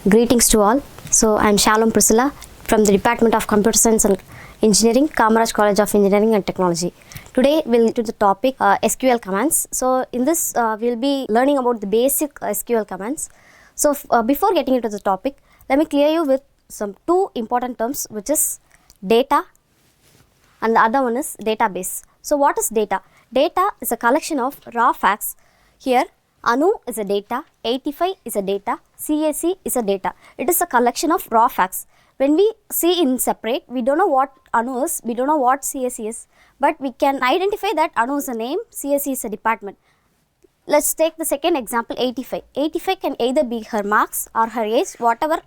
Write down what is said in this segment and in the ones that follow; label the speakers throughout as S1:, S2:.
S1: Greetings to all. So I am Shalom Priscilla from the Department of Computer Science and Engineering, Kamaraj College of Engineering and Technology. Today we'll do the topic SQL commands. So in this we'll be learning about the basic SQL commands. So before getting into the topic, let me clear you with some two important terms, which is data and the other one is database. So what is data? Data is a collection of raw facts. Here Anu is a data, 85 is a data, CAC is a data. It is a collection of raw facts. When we see in separate, we don't know what Anu is, we don't know what CAC is, but we can identify that Anu is a name, CAC is a department. Let's take the second example, 85. 85 can either be her marks or her age, whatever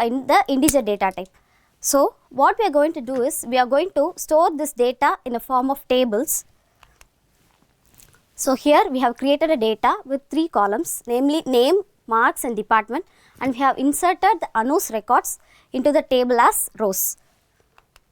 S1: in the integer data type. So what we are going to do is, we are going to store this data in a form of tables. So here we have created a data with three columns, namely name, marks and department, and we have inserted the Anu's records into the table as rows.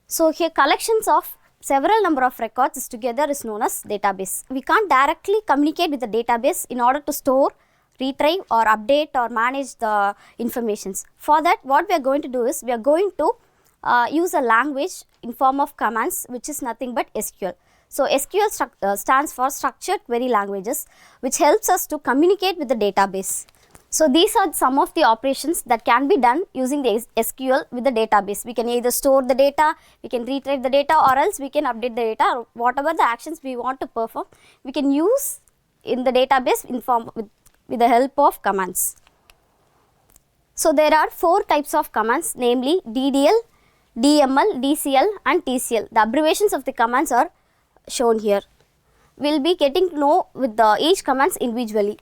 S1: So here collections of several number of records is together is known as database. We can't directly communicate with the database in order to store, retrieve or update or manage the informations. For that, what we are going to do is, we are going to use a language in form of commands, which is nothing but SQL. So SQL stands for Structured Query Languages, which helps us to communicate with the database. So these are some of the operations that can be done using the SQL with the database. We can either store the data, we can retrieve the data, or else we can update the data, or whatever the actions we want to perform, we can use in the database in form with the help of commands. So there are four types of commands, namely DDL, DML, DCL and TCL. The abbreviations of the commands are shown here. We will be getting to know with each commands individually.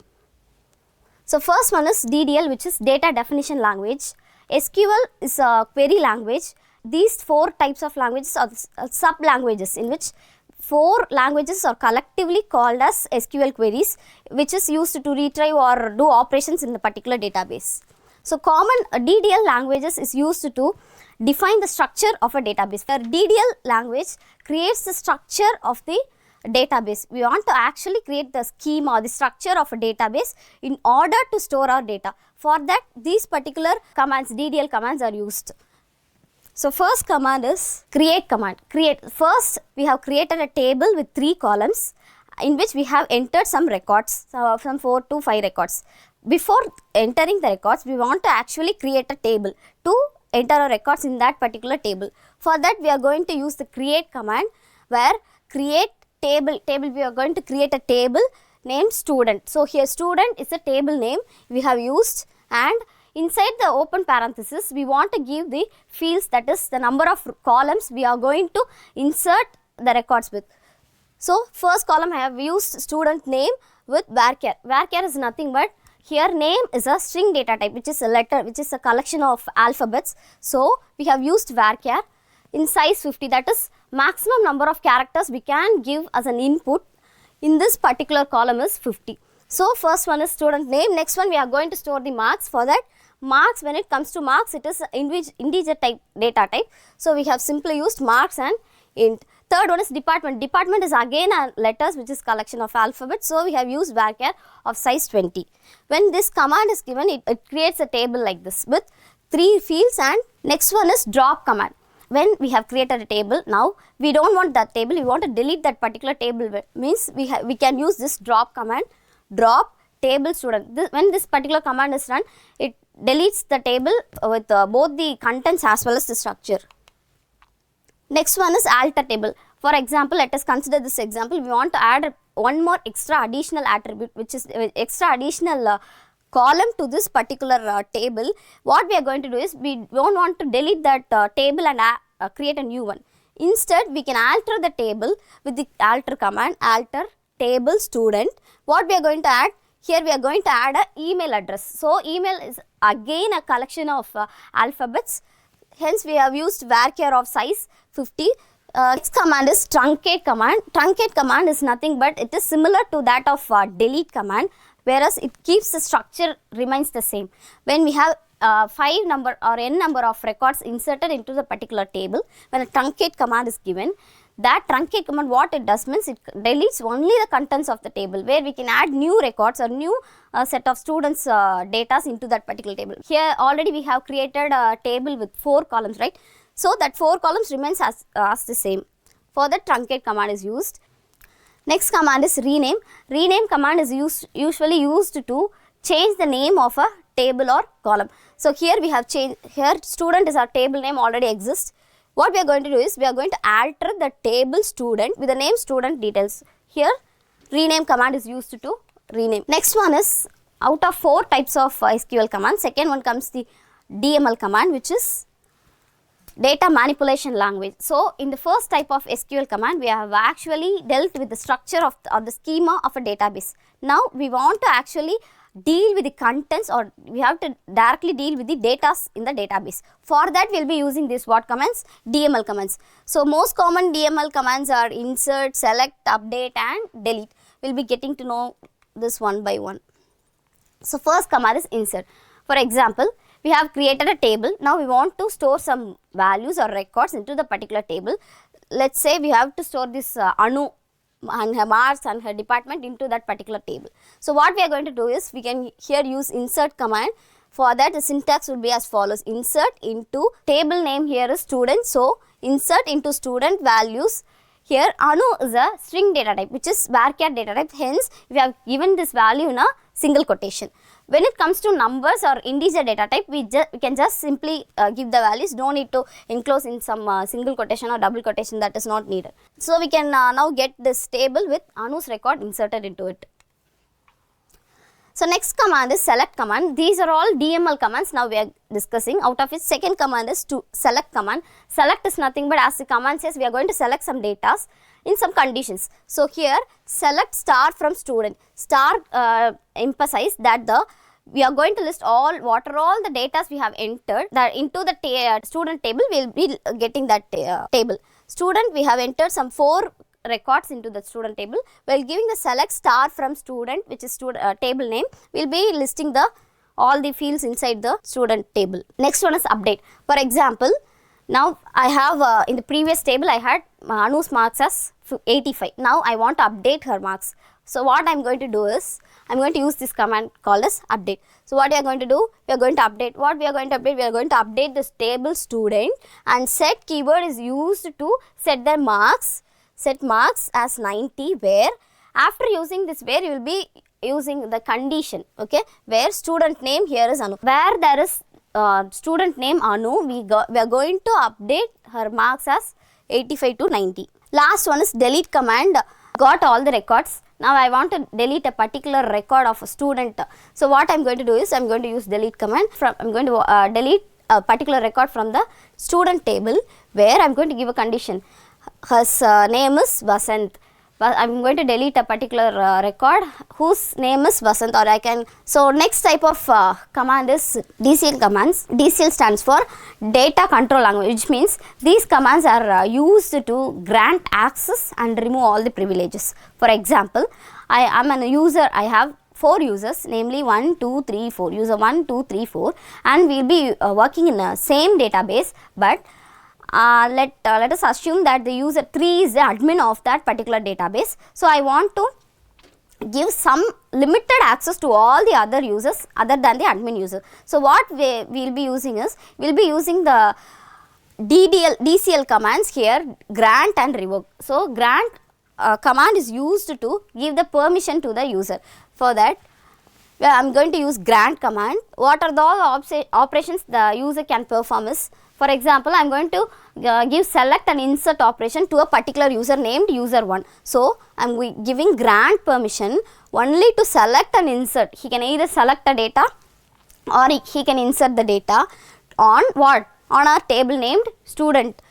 S1: So first one is DDL, which is Data Definition Language. SQL is a query language. These four types of languages are sub-languages, in which four languages are collectively called as SQL queries, which is used to retrieve or do operations in the particular database. So common DDL languages is used to define the structure of a database. The DDL language creates the structure of the database. We want to actually create the schema or the structure of a database in order to store our data. For that, these particular commands, DDL commands, are used. So first command is create command. First, we have created a table with three columns in which we have entered some records, from 4 to 5 records. Before entering the records, we want to actually create a table to enter our records in that particular table. For that, we are going to use the create command, where create table, we are going to create a table named student. So here student is a table name we have used, and inside the open parenthesis, we want to give the fields, that is the number of columns we are going to insert the records with. So first column I have used student name with varchar. Varchar is nothing but, here name is a string data type, which is a letter, which is a collection of alphabets. So we have used varchar in size 50, that is maximum number of characters we can give as an input in this particular column is 50. So first one is student name. Next one, we are going to store the marks. For that, marks, when it comes to marks, it is integer type data type. So we have simply used marks and int. Third one is department. Department is again a letters, which is collection of alphabets. So we have used varchar of size 20. When this command is given, it creates a table like this with 3 fields. And next one is drop command. When we have created a table, now we don't want that table, we want to delete that particular table, means we can use this drop command, drop table student. When this particular command is run, it deletes the table with both the contents as well as the structure. Next one is alter table. For example, let us consider this example. We want to add one more extra additional attribute, which is extra additional column to this particular table. What we are going to do is, we don't want to delete that table and create a new one. Instead, we can alter the table with the alter command, alter table student. What we are going to add? Here we are going to add an email address. So email is again a collection of alphabets. Hence, we have used varchar of size 50. Next command is truncate command. Truncate command is nothing but, it is similar to that of delete command, whereas it keeps the structure remains the same. When we have 5 number or n number of records inserted into the particular table, when a truncate command is given, that truncate command, what it does means it deletes only the contents of the table, where we can add new records or new set of students data into that particular table. Here already we have created a table with 4 columns, right? So that 4 columns remains as the same. For that, truncate command is used. Next command is rename. Rename command is usually used to change the name of a table or column. So here we have changed, here student is our table name already exists. What we are going to do is, we are going to alter the table student with the name student details. Here rename command is used to rename. Next one is, out of 4 types of SQL commands, second one comes the DML command, which is data manipulation language. So in the first type of SQL command, we have actually dealt with the structure of the schema of a database. Now we want to actually deal with the contents, or we have to directly deal with the data in the database. For that, we will be using these what commands? DML commands. So most common DML commands are insert, select, update and delete. We will be getting to know this one by one. So first command is insert. For example, we have created a table. Now we want to store some values or records into the particular table. Let's say we have to store this Anu and her marks and her department into that particular table. So what we are going to do is, we can here use insert command. For that, the syntax will be as follows: insert into table name, here is student. So insert into student values. Here Anu is a string data type, which is varchar data type. Hence we have given this value in a single quotation. When it comes to numbers or integer data type, we can just simply give the values, no need to enclose in some single quotation or double quotation, that is not needed. So we can now get this table with Anu's record inserted into it. So next command is select command. These are all DML commands now we are discussing. Out of it, second command is to select command. Select is nothing but, as the command says, we are going to select some data in some conditions. So here select star from student. Star emphasize that we are going to list what are all the data we have entered that into the student table. We will be getting that table. Student, we have entered some 4 records into the student table. While giving the select star from student, which is table name, we will be listing all the fields inside the student table. Next one is update. For example, now I have in the previous table I had Anu's marks as 85. Now I want to update her marks. So what I am going to do is, I am going to use this command called as update. So what we are going to do? We are going to update. What we are going to update? We are going to update this table student, and set keyword is used to set their marks. Set marks as 90, where after using this where, you will be using the condition, okay, where student name here is Anu. Where there is student name Anu, we are going to update her marks as 85 to 90. Last one is delete command. Got all the records. Now I want to delete a particular record of a student. So what I am going to do is, I am going to use delete command. I am going to delete a particular record from the student table, where I am going to give a condition. Her name is Vasant. I am going to delete a particular record whose name is Vasant, or I can. So next type of command is DCL commands. DCL stands for data control language, which means these commands are used to grant access and remove all the privileges. For example, I am a user. I have 4 users, namely 1, 2, 3, 4. User 1, 2, 3, 4, and we will be working in the same database, but let us assume that the user 3 is the admin of that particular database. So I want to give some limited access to all the other users other than the admin user. So what we will be using is, we will be using the DCL commands here, grant and revoke. So grant command is used to give the permission to the user. For that, I am going to use grant command. What are the operations the user can perform is, for example, I am going to give select and insert operation to a particular user named user 1. So I am giving grant permission only to select and insert. He can either select the data or he can insert the data on what? On a table named student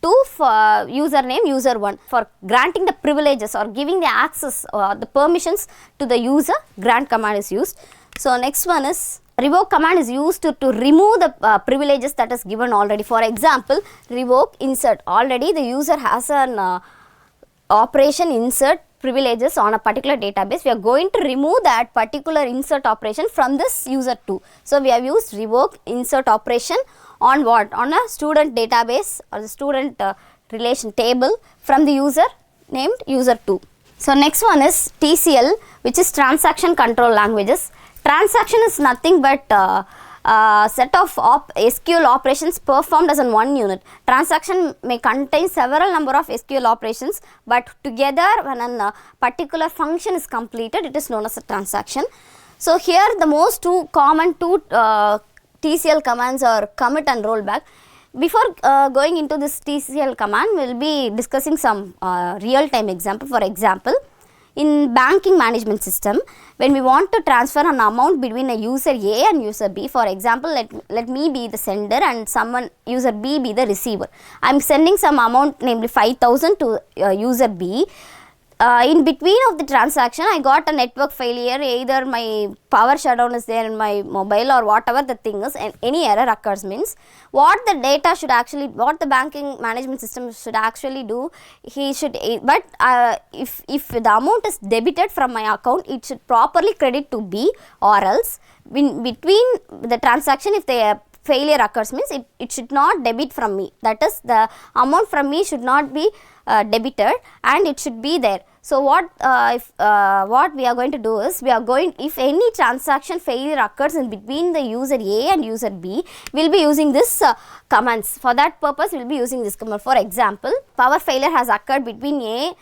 S1: to user name user 1. For granting the privileges or giving the access or the permissions to the user, grant command is used. So next one is revoke command is used to remove the privileges that is given already. For example, revoke insert. Already the user has an operation insert privileges on a particular database. We are going to remove that particular insert operation from this user 2. So we have used revoke insert operation on what? On a student database or the student relation table from the user named user2. So next one is TCL, which is transaction control languages. Transaction is nothing but set of SQL operations performed as in one unit. Transaction may contain several number of SQL operations, but together when a particular function is completed, it is known as a transaction. So here the most common two TCL commands are commit and rollback. Before going into this TCL command, we will be discussing some real-time example. For example, in banking management system, when we want to transfer an amount between a user A and user B, for example, let me be the sender and someone user B be the receiver. I am sending some amount, namely 5,000 to user B. In between of the transaction, I got a network failure, either my power shutdown is there in my mobile or whatever the thing is, and any error occurs means what the data should actually, what the banking management system should actually do, if the amount is debited from my account, it should properly credit to B, or else in between the transaction, if the failure occurs means it should not debit from me, that is the amount from me should not be debited and it should be there. So what we are going to do is, if any transaction failure occurs in between the user A and user B, we will be using this commands. For that purpose, we will be using this command. For example, power failure has occurred between A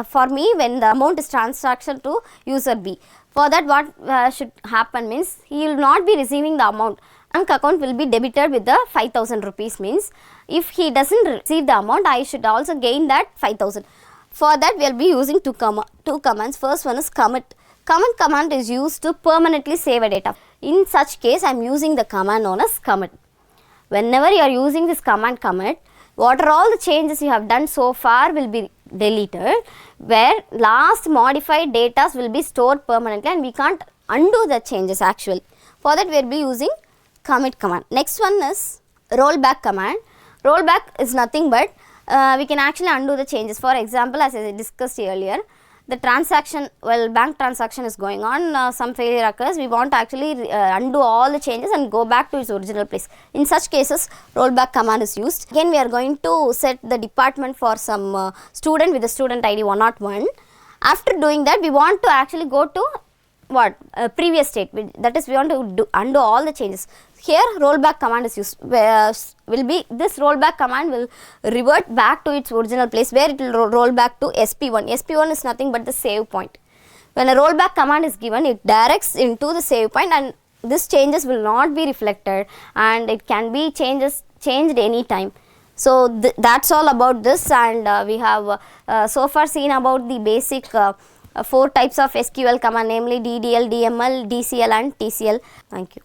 S1: for me when the amount is transaction to user B. For that, what should happen means, he will not be receiving the amount. Bank account will be debited with the 5,000 rupees means, if he doesn't receive the amount, I should also gain that 5,000. For that, we will be using two commands. First one is commit. Commit command is used to permanently save a data. In such case, I am using the command known as commit. Whenever you are using this command commit, what are all the changes you have done so far will be deleted, where last modified data will be stored permanently and we can't undo the changes actually. For that, we will be using commit command. Next one is rollback command. Rollback is nothing but we can actually undo the changes. For example, as I discussed earlier, the transaction, bank transaction is going on, some failure occurs, we want to actually undo all the changes and go back to its original place. In such cases, rollback command is used. Again, we are going to set the department for some student with the student ID 101. After doing that, we want to actually go to previous state, that is we want to undo all the changes. Here rollback command is used, this rollback command will revert back to its original place, where it will roll back to SP1. SP1 is nothing but the save point. When a rollback command is given, it directs into the save point and this changes will not be reflected and it can be changed any time. So that's all about this, and we have so far seen about the basic 4 types of SQL command, namely DDL, DML, DCL and TCL. Thank you.